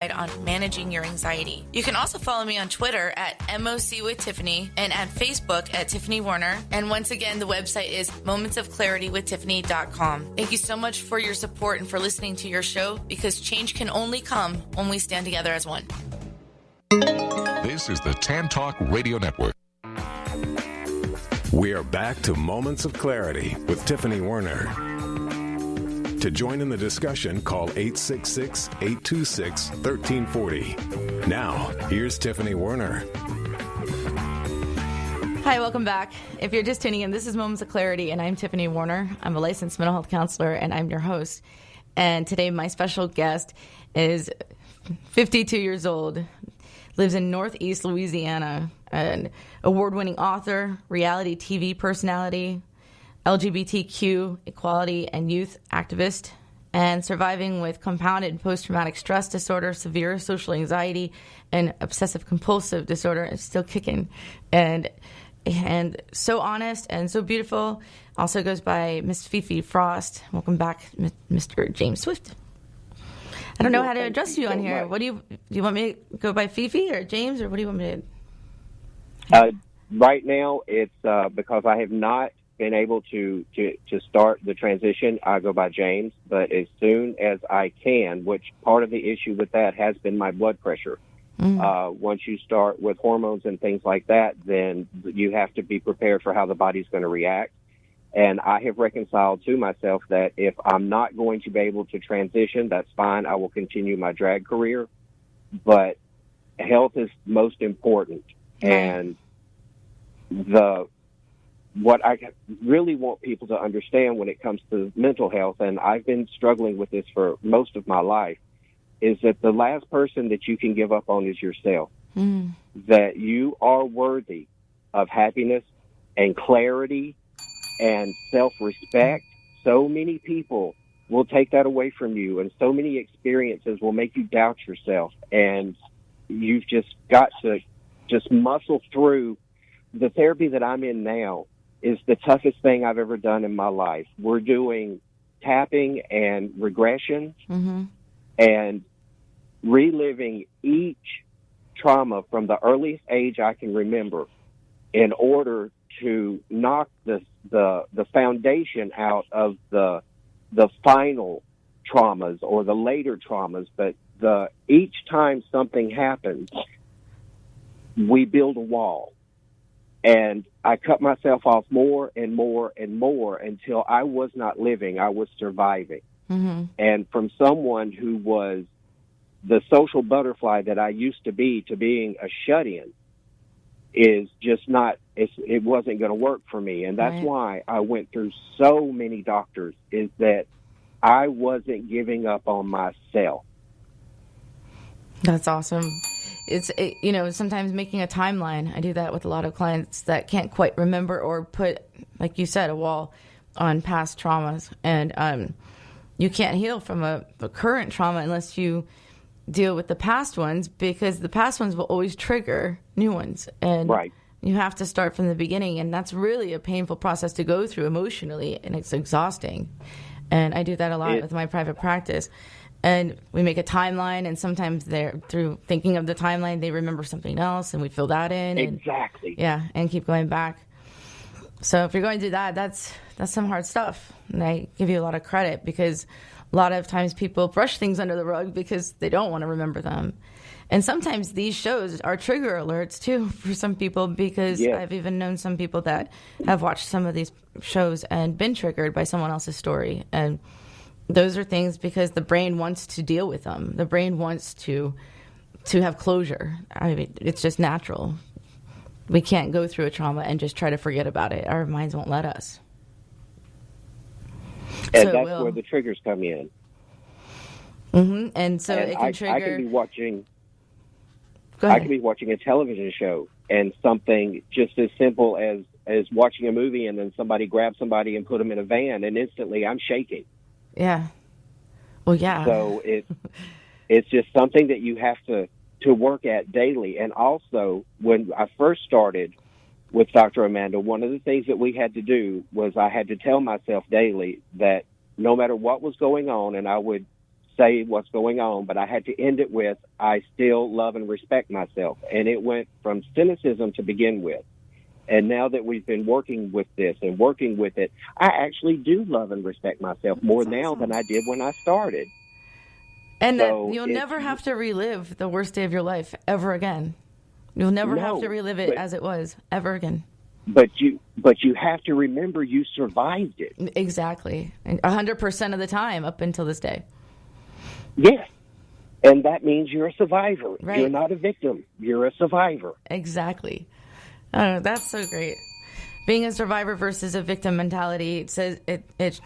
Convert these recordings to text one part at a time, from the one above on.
on managing your anxiety. You can also follow me on Twitter at MOC with Tiffany and at Facebook at Tiffany Warner. And once again, the website is momentsofclaritywithtiffany.com. Thank you so much for your support and for listening to your show, because change can only come when we stand together as one. This is the Tan Talk Radio Network. We are back to Moments of Clarity with Tiffany Warner. To join in the discussion, call 866-826-1340. Now, here's Tiffany Warner. Hi, welcome back. If you're just tuning in, this is Moments of Clarity, and I'm Tiffany Warner. I'm a licensed mental health counselor, and I'm your host. And today, my special guest is 52 years old, lives in Northeast Louisiana, an award-winning author, reality TV personality, LGBTQ equality and youth activist, and surviving with compounded post-traumatic stress disorder, severe social anxiety, and obsessive-compulsive disorder. It's still kicking. And so honest and so beautiful. Also goes by Miss Fifi Frost. Welcome back, Mr. James Swift. I don't know how to address you on here. What do you want me to go by Fifi or James, or what do you want me to? Right now, it's because I have not been able to start the transition, I go by James, but as soon as I can, which part of the issue with that has been my blood pressure. Once you start with hormones and things like that, then you have to be prepared for how the body's going to react. And I have reconciled to myself that if I'm not going to be able to transition, that's fine. I will continue my drag career. But health is most important. And what I really want people to understand when it comes to mental health, and I've been struggling with this for most of my life, is that the last person that you can give up on is yourself. That you are worthy of happiness and clarity and self-respect. So many people will take that away from you, and so many experiences will make you doubt yourself. And you've just got to just muscle through. The therapy that I'm in now is the toughest thing I've ever done in my life. We're doing tapping and regression and reliving each trauma from the earliest age I can remember in order to knock the foundation out of the final traumas or the later traumas. But each time something happens, we build a wall. And I cut myself off more and more and more until I was not living, I was surviving. And from someone who was the social butterfly that I used to be to being a shut-in is just not, it wasn't going to work for me. And that's why I went through so many doctors, is that I wasn't giving up on myself. That's awesome. It's sometimes making a timeline. I do that with a lot of clients that can't quite remember or put, like you said, a wall on past traumas. And you can't heal from a current trauma unless you deal with the past ones, because the past ones will always trigger new ones. And you have to start from the beginning. And that's really a painful process to go through emotionally, and it's exhausting. And I do that a lot with my private practice. And we make a timeline, and sometimes they're through thinking of the timeline, they remember something else, and we fill that in. Exactly. And keep going back. So if you're going to do that, that's some hard stuff. And I give you a lot of credit, because a lot of times people brush things under the rug because they don't want to remember them. And sometimes these shows are trigger alerts, too, for some people, because I've even known some people that have watched some of these shows and been triggered by someone else's story. And those are things because the brain wants to deal with them. The brain wants to have closure. I mean, it's just natural. We can't go through a trauma and just try to forget about it. Our minds won't let us. And so that's where the triggers come in. And so it can trigger. I can be watching. Go ahead. I can be watching a television show, and something just as simple as watching a movie, and then somebody grabs somebody and put them in a van, and instantly I'm shaking. Yeah. Well, yeah. So it's just something that you have to work at daily. And also, when I first started with Dr. Amanda, one of the things that we had to do was I had to tell myself daily that no matter what was going on, and I would say what's going on, but I had to end it with, I still love and respect myself. And it went from cynicism to begin with. And now that we've been working with this and working with it, I actually do love and respect myself more now than I did when I started. And so you'll never have to relive the worst day of your life ever again. You'll never have to relive it as it was ever again. But you have to remember you survived it. Exactly. 100% of the time up until this day. Yes. And that means you're a survivor. Right. You're not a victim. You're a survivor. Exactly. Oh, that's so great. Being a survivor versus a victim mentality, it says it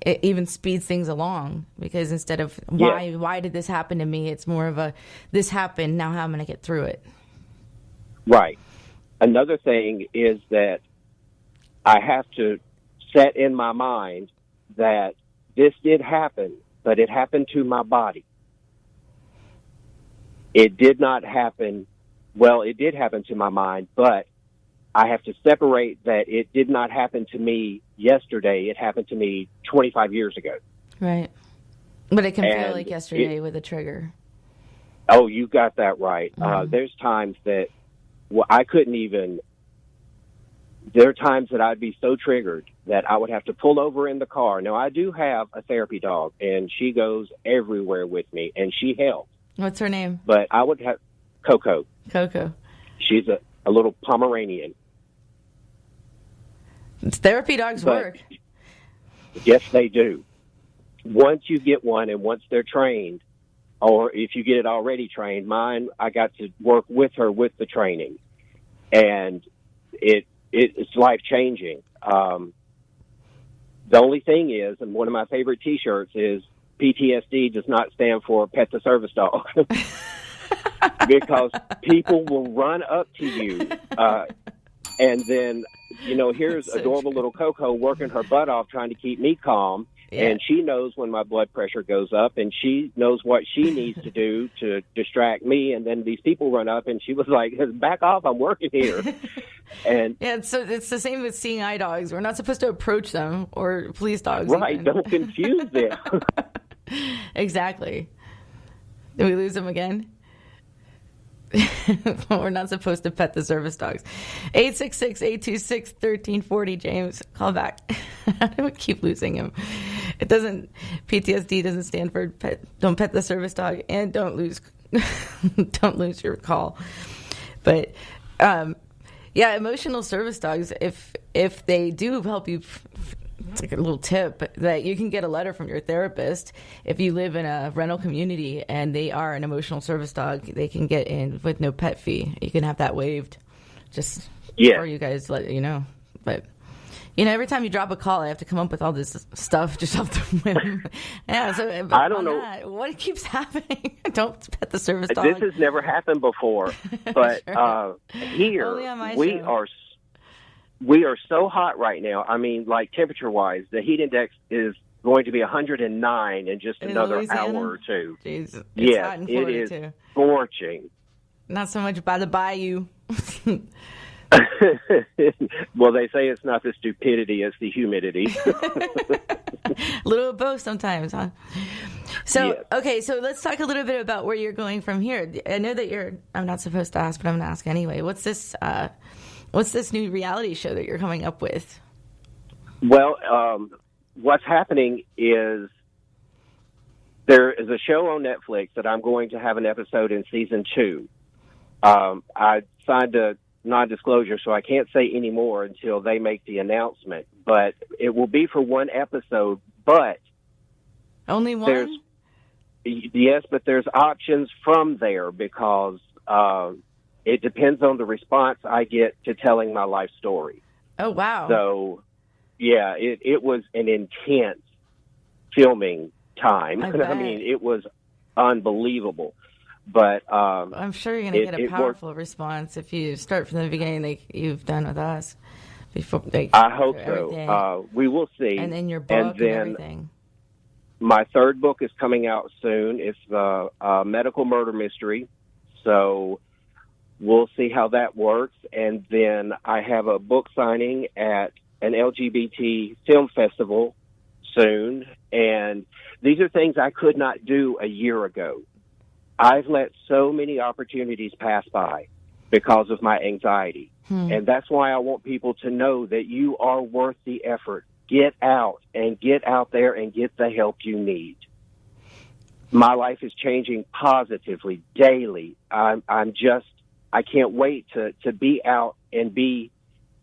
even speeds things along, because instead of why did this happen to me, it's more of a this happened, now how am I going to get through it? Right. Another thing is that I have to set in my mind that this did happen, but it happened to my body. It did not happen, well, it did happen to my mind, but I have to separate that it did not happen to me yesterday. It happened to me 25 years ago. Right. But it can feel like yesterday with a trigger. Oh, you got that right. There's times that I couldn't even, there are times that I'd be so triggered that I would have to pull over in the car. Now, I do have a therapy dog, and she goes everywhere with me, and she helps. What's her name? But I would have Coco. Coco. She's a little Pomeranian. Therapy dogs work. Yes, they do. Once you get one and once they're trained, or if you get it already trained, mine, I got to work with her with the training. And it's life-changing. The only thing is, and one of my favorite T-shirts is, PTSD does not stand for Pet the Service Dog. Because people will run up to you, and then, here's adorable little Coco working her butt off trying to keep me calm. Yeah. And she knows when my blood pressure goes up, and she knows what she needs to do to distract me. And then these people run up, and she was like, back off, I'm working here. And yeah, so it's the same with seeing eye dogs. We're not supposed to approach them, or police dogs. Right, even. Don't confuse them. Exactly. Did we lose them again? We're not supposed to pet the service dogs. 866-826-1340, James. Call back. I would keep losing him. It doesn't, PTSD doesn't stand for don't pet the service dog, and don't lose your call. But, emotional service dogs, if they do help you, it's like a little tip that you can get a letter from your therapist. If you live in a rental community and they are an emotional service dog, they can get in with no pet fee. You can have that waived, just for you guys, let you know. But every time you drop a call, I have to come up with all this stuff just off the whim. Yeah, so I don't know what keeps happening. Don't pet the service dog. This has never happened before, but here we are so hot right now. I mean, like temperature-wise, the heat index is going to be 109 in just another Louisiana? hour or two. Jeez, it's hot in Florida, it is too. Scorching. Not so much by the bayou. Well, they say it's not the stupidity, it's the humidity. A little of both sometimes, huh? So, yes. Okay, so let's talk a little bit about where you're going from here. I know that I'm not supposed to ask, but I'm going to ask anyway. What's this new reality show that you're coming up with? Well, what's happening is there is a show on Netflix that I'm going to have an episode in season 2. I signed a non-disclosure, so I can't say any more until they make the announcement. But it will be for one episode, but... Only one? Yes, but there's options from there because it depends on the response I get to telling my life story. Oh, wow. So, yeah, it was an intense filming time. I mean, it was unbelievable. But I'm sure you're going to get a powerful response if you start from the beginning like you've done with us. Before, I hope so. We will see. And then your book and everything. My third book is coming out soon. It's the medical murder mystery. So we'll see how that works. And then I have a book signing at an LGBT film festival soon. And these are things I could not do a year ago. I've let so many opportunities pass by because of my anxiety. And that's why I want people to know that you are worth the effort. Get out there and get the help you need. My life is changing positively daily. I can't wait to be out and be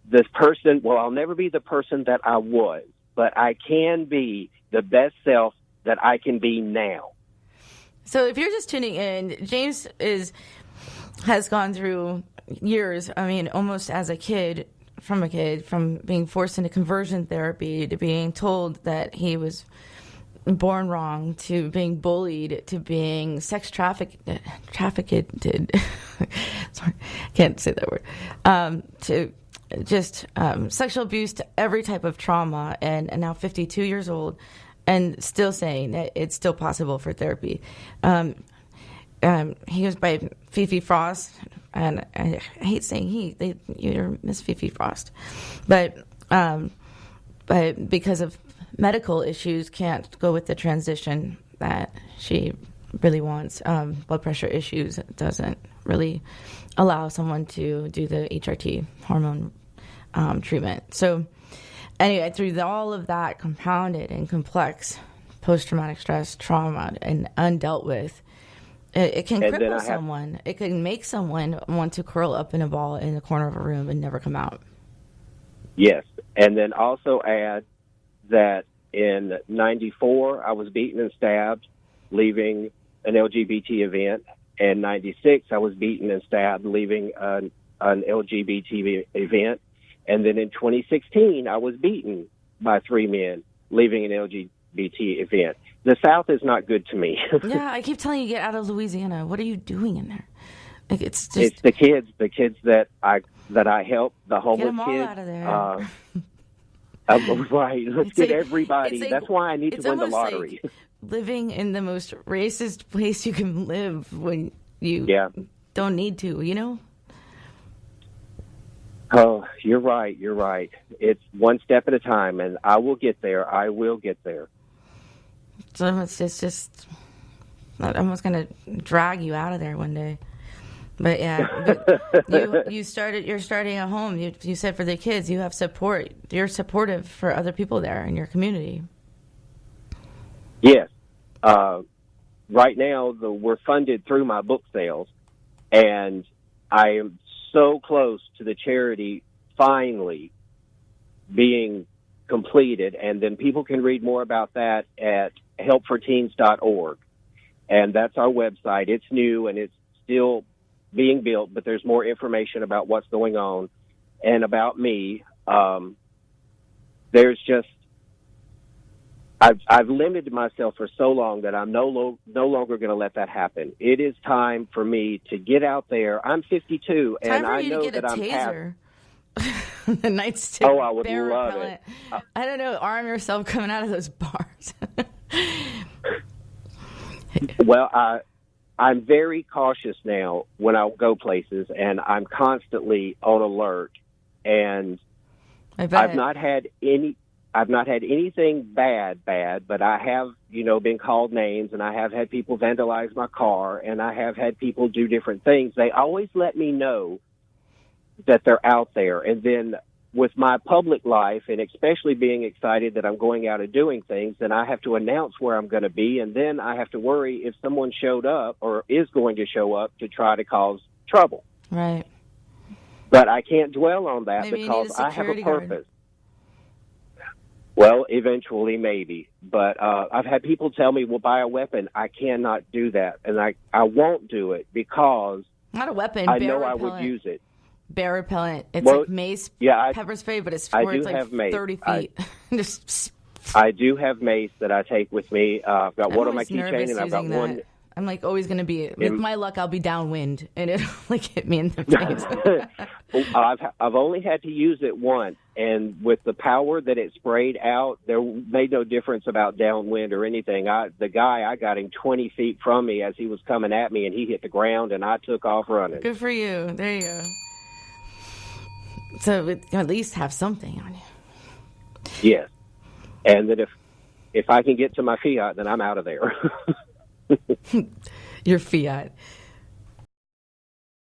this person. Well, I'll never be the person that I was, but I can be the best self that I can be now. So if you're just tuning in, James has gone through years, I mean, almost as a kid, from being forced into conversion therapy to being told that he was born wrong, to being bullied, to being sex trafficked. Sorry, can't say that word. To just sexual abuse, to every type of trauma, and now 52 years old, and still saying that it's still possible for therapy. He was by Fifi Frost, and I hate saying you're Miss Fifi Frost, but because of medical issues, can't go with the transition that she really wants. Blood pressure issues doesn't really allow someone to do the HRT hormone treatment. So anyway, through all of that compounded and complex post-traumatic stress trauma and undealt with, it can cripple someone. It can make someone want to curl up in a ball in the corner of a room and never come out. Yes, and then also add that in '94 I was beaten and stabbed leaving an LGBT event, and '96 I was beaten and stabbed leaving an LGBT event, and then in 2016 I was beaten by 3 men leaving an LGBT event. The South is not good to me. Yeah, I keep telling you, get out of Louisiana. What are you doing in there? Like, it's the kids that I help, the homeless kids. Get them all out of there. Right. Let's get everybody. That's why I need to win the lottery. Like living in the most racist place you can live when you don't need to, you know? Oh, you're right. It's one step at a time, and I will get there. So it's just I'm almost going to drag you out of there one day. But yeah, you're starting a home. You said for the kids, you have support. You're supportive for other people there in your community. Yes. Right now, we're funded through my book sales, and I am so close to the charity finally being completed, and then people can read more about that at helpforteens.org, and that's our website. It's new and it's still being built, but there's more information about what's going on and about me. There's just I've limited myself for so long that I'm no longer going to let that happen. It is time for me to get out there. I'm 52, and I know that I'm past. The nightstick. Oh, I would bear love repellent. it. I don't know. Arm yourself coming out of those bars. Well, I'm very cautious now when I go places, and I'm constantly on alert. And I've not had anything bad, but I have, been called names, and I have had people vandalize my car, and I have had people do different things. They always let me know that they're out there. And then with my public life, and especially being excited that I'm going out and doing things, then I have to announce where I'm going to be, and then I have to worry if someone showed up or is going to show up to try to cause trouble. Right. But I can't dwell on that because I have a purpose. Well, eventually, maybe. But I've had people tell me, well, buy a weapon. I cannot do that, and I won't do it because not a weapon. I know I would use it. Bear repellent. It's like mace, pepper spray, but it's like 30 feet. I do have mace that I take with me. I've got one on my keychain, and I've got one. I'm like always going to be, with my luck, I'll be downwind, and it'll like hit me in the face. I've only had to use it once, and with the power that it sprayed out, there made no difference about downwind or anything. The guy, I got him 20 feet from me as he was coming at me, and he hit the ground, and I took off running. Good for you. There you go. So at least have something on you. Yes. And that if I can get to my fiat, then I'm out of there. Your fiat.